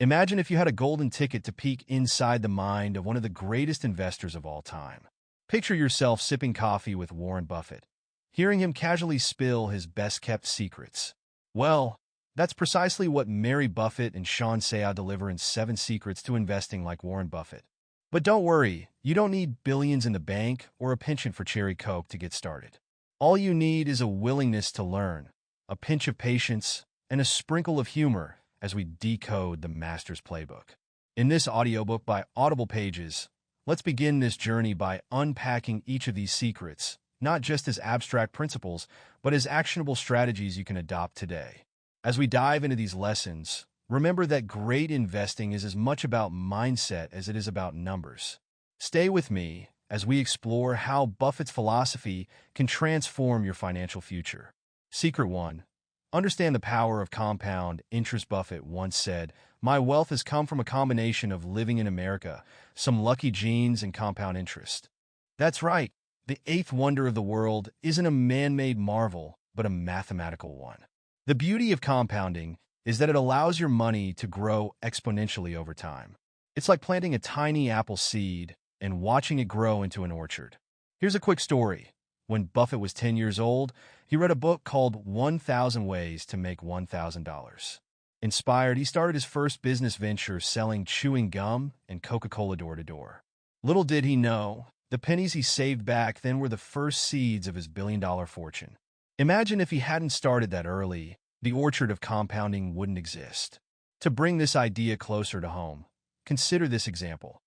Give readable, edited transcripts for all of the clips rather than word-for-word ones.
Imagine if you had a golden ticket to peek inside the mind of one of the greatest investors of all time. Picture yourself sipping coffee with Warren Buffett, hearing him casually spill his best-kept secrets. Well, that's precisely what Mary Buffett and Seah deliver in 7 Secrets to Investing like Warren Buffett. But don't worry, you don't need billions in the bank or a penchant for cherry Coke to get started. All you need is a willingness to learn, a pinch of patience, and a sprinkle of humor as we decode the master's playbook. In this audiobook by AudiblePages, let's begin this journey by unpacking each of these secrets, not just as abstract principles, but as actionable strategies you can adopt today. As we dive into these lessons, remember that great investing is as much about mindset as it is about numbers. Stay with me as we explore how Buffett's philosophy can transform your financial future. Secret 1. Understand the power of compound interest. Buffett once said, "My wealth has come from a combination of living in America, some lucky genes, and compound interest." That's right. The 8th wonder of the world isn't a man-made marvel, but a mathematical one. The beauty of compounding is that it allows your money to grow exponentially over time. It's like planting a tiny apple seed and watching it grow into an orchard. Here's a quick story. When Buffett was 10 years old, he read a book called 1,000 Ways to Make $1,000. Inspired, he started his first business venture selling chewing gum and Coca-Cola door to door. Little did he know, the pennies he saved back then were the first seeds of his billion-dollar fortune. Imagine if he hadn't started that early, the orchard of compounding wouldn't exist. To bring this idea closer to home, consider this example.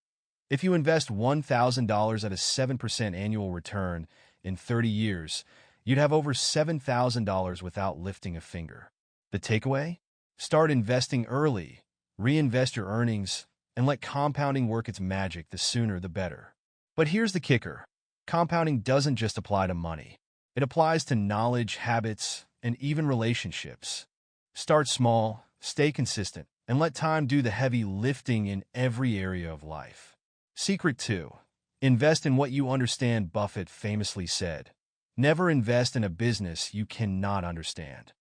If you invest $1,000 at a 7% annual return in 30 years, you'd have over $7,000 without lifting a finger. The takeaway? Start investing early, reinvest your earnings, and let compounding work its magic. The sooner the better. But here's the kicker. Compounding doesn't just apply to money. It applies to knowledge, habits, and even relationships. Start small, stay consistent, and let time do the heavy lifting in every area of life. Secret 2. Invest in what you understand. Buffett famously said, "Never invest in a business you cannot understand."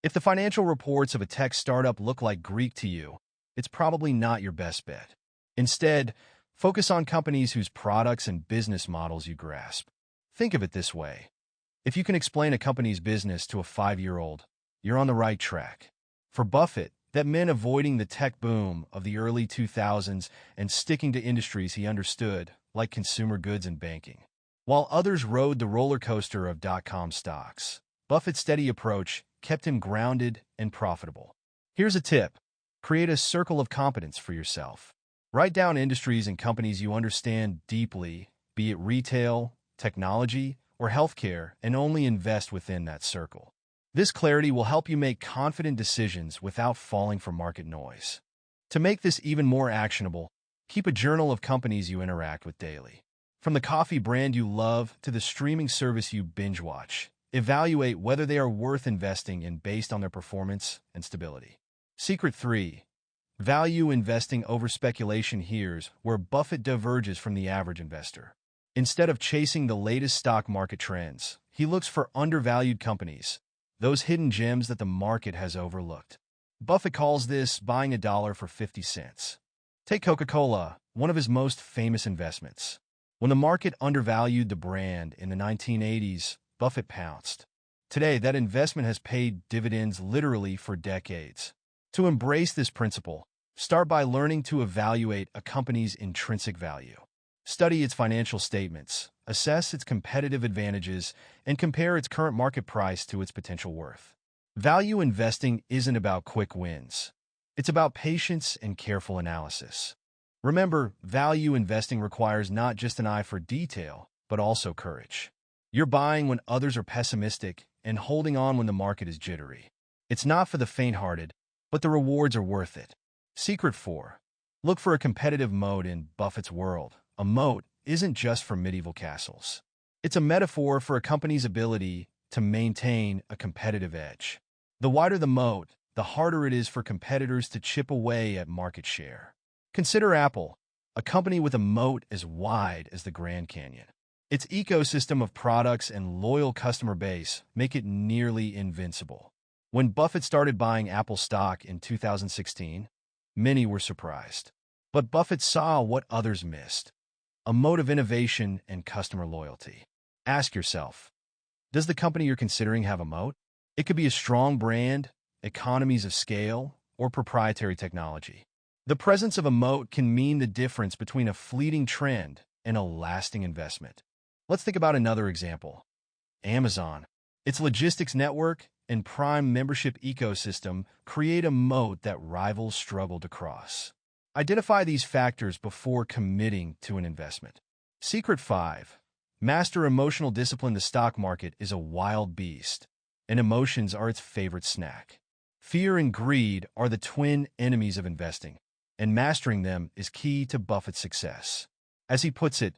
If the financial reports of a tech startup look like Greek to you, it's probably not your best bet. Instead, focus on companies whose products and business models you grasp. Think of it this way. If you can explain a company's business to a 5-year-old, you're on the right track. For Buffett, that meant avoiding the tech boom of the early 2000s and sticking to industries he understood, like consumer goods and banking. While others rode the roller coaster of dot-com stocks, Buffett's steady approach kept him grounded and profitable. Here's a tip. Create a circle of competence for yourself. Write down industries and companies you understand deeply, be it retail, technology, or healthcare, and only invest within that circle. This clarity will help you make confident decisions without falling for market noise. To make this even more actionable, keep a journal of companies you interact with daily. From the coffee brand you love to the streaming service you binge watch, evaluate whether they are worth investing in based on their performance and stability. Secret 3. Value investing over speculation. Here's where Buffett diverges from the average investor. Instead of chasing the latest stock market trends, he looks for undervalued companies, those hidden gems that the market has overlooked. Buffett calls this buying a dollar for 50 cents. Take Coca-Cola, one of his most famous investments. When the market undervalued the brand in the 1980s, Buffett pounced. Today, that investment has paid dividends literally for decades. To embrace this principle, start by learning to evaluate a company's intrinsic value. Study its financial statements, assess its competitive advantages, and compare its current market price to its potential worth. Value investing isn't about quick wins. It's about patience and careful analysis. Remember, value investing requires not just an eye for detail, but also courage. You're buying when others are pessimistic and holding on when the market is jittery. It's not for the faint-hearted, but the rewards are worth it. Secret 4. Look for a competitive moat. In Buffett's world, a moat isn't just for medieval castles. It's a metaphor for a company's ability to maintain a competitive edge. The wider the moat, the harder it is for competitors to chip away at market share. Consider Apple, a company with a moat as wide as the Grand Canyon. Its ecosystem of products and loyal customer base make it nearly invincible. When Buffett started buying Apple stock in 2016, Many were surprised. But Buffett saw what others missed: a moat of innovation and customer loyalty. Ask yourself, does the company you're considering have a moat? It could be a strong brand, economies of scale, or proprietary technology. The presence of a moat can mean the difference between a fleeting trend and a lasting investment. Let's think about another example. Amazon. Its logistics network and Prime membership ecosystem create a moat that rivals struggle to cross. Identify these factors before committing to an investment. Secret 5. Master emotional discipline. The stock market is a wild beast, and emotions are its favorite snack. Fear and greed are the twin enemies of investing, and mastering them is key to Buffett's success. As he puts it,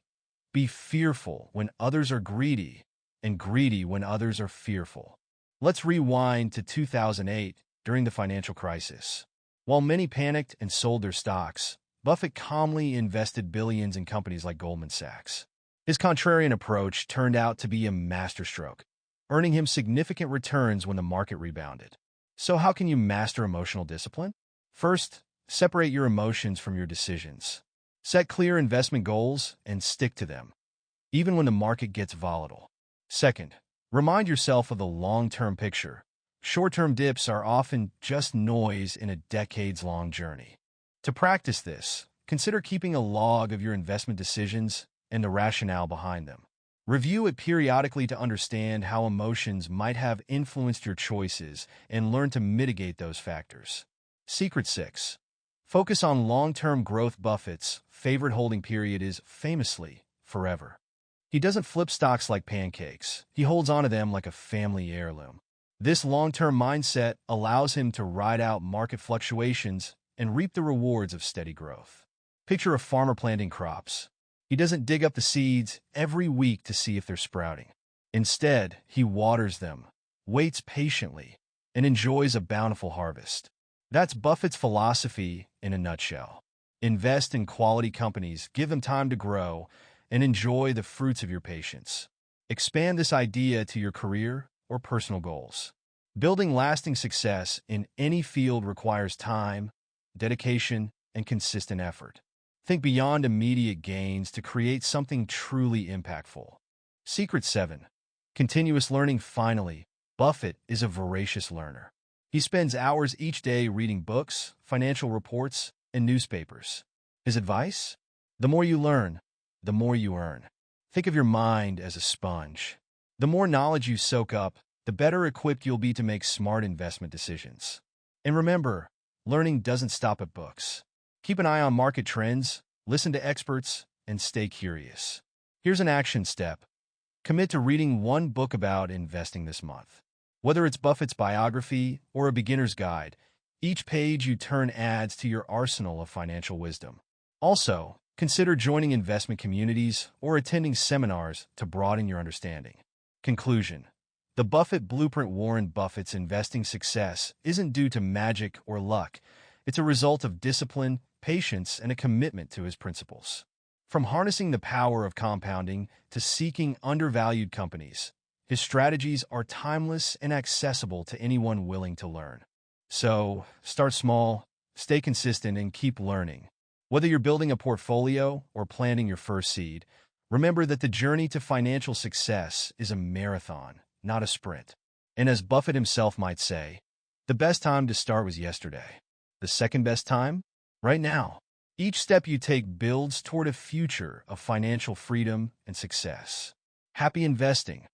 be fearful when others are greedy, and greedy when others are fearful. Let's rewind to 2008 during the financial crisis. While many panicked and sold their stocks, Buffett calmly invested billions in companies like Goldman Sachs. His contrarian approach turned out to be a masterstroke, earning him significant returns when the market rebounded. So how can you master emotional discipline? First, separate your emotions from your decisions. Set clear investment goals and stick to them, even when the market gets volatile. Second, remind yourself of the long-term picture. Short-term dips are often just noise in a decades-long journey. To practice this, consider keeping a log of your investment decisions and the rationale behind them. Review it periodically to understand how emotions might have influenced your choices and learn to mitigate those factors. Secret 6. Focus on long-term growth. Buffett's favorite holding period is famously forever. He doesn't flip stocks like pancakes. He holds onto them like a family heirloom. This long-term mindset allows him to ride out market fluctuations and reap the rewards of steady growth. Picture a farmer planting crops. He doesn't dig up the seeds every week to see if they're sprouting. Instead, he waters them, waits patiently, and enjoys a bountiful harvest. That's Buffett's philosophy in a nutshell. Invest in quality companies, give them time to grow, and enjoy the fruits of your patience. Expand this idea to your career or personal goals. Building lasting success in any field requires time, dedication, and consistent effort. Think beyond immediate gains to create something truly impactful. Secret 7. Continuous learning. Finally, Buffett is a voracious learner. He spends hours each day reading books, financial reports, and newspapers. His advice? The more you learn, the more you earn. Think of your mind as a sponge. The more knowledge you soak up, the better equipped you'll be to make smart investment decisions. And remember, learning doesn't stop at books. Keep an eye on market trends, listen to experts, and stay curious. Here's an action step. Commit to reading one book about investing this month. Whether it's Buffett's biography or a beginner's guide, each page you turn adds to your arsenal of financial wisdom. Also, consider joining investment communities or attending seminars to broaden your understanding. Conclusion. The Buffett Blueprint. Warren Buffett's investing success isn't due to magic or luck. It's a result of discipline, patience, and a commitment to his principles. From harnessing the power of compounding to seeking undervalued companies, his strategies are timeless and accessible to anyone willing to learn. So, start small, stay consistent, and keep learning. Whether you're building a portfolio or planting your first seed, remember that the journey to financial success is a marathon, not a sprint. And as Buffett himself might say, the best time to start was yesterday. The second best time? Right now. Each step you take builds toward a future of financial freedom and success. Happy investing!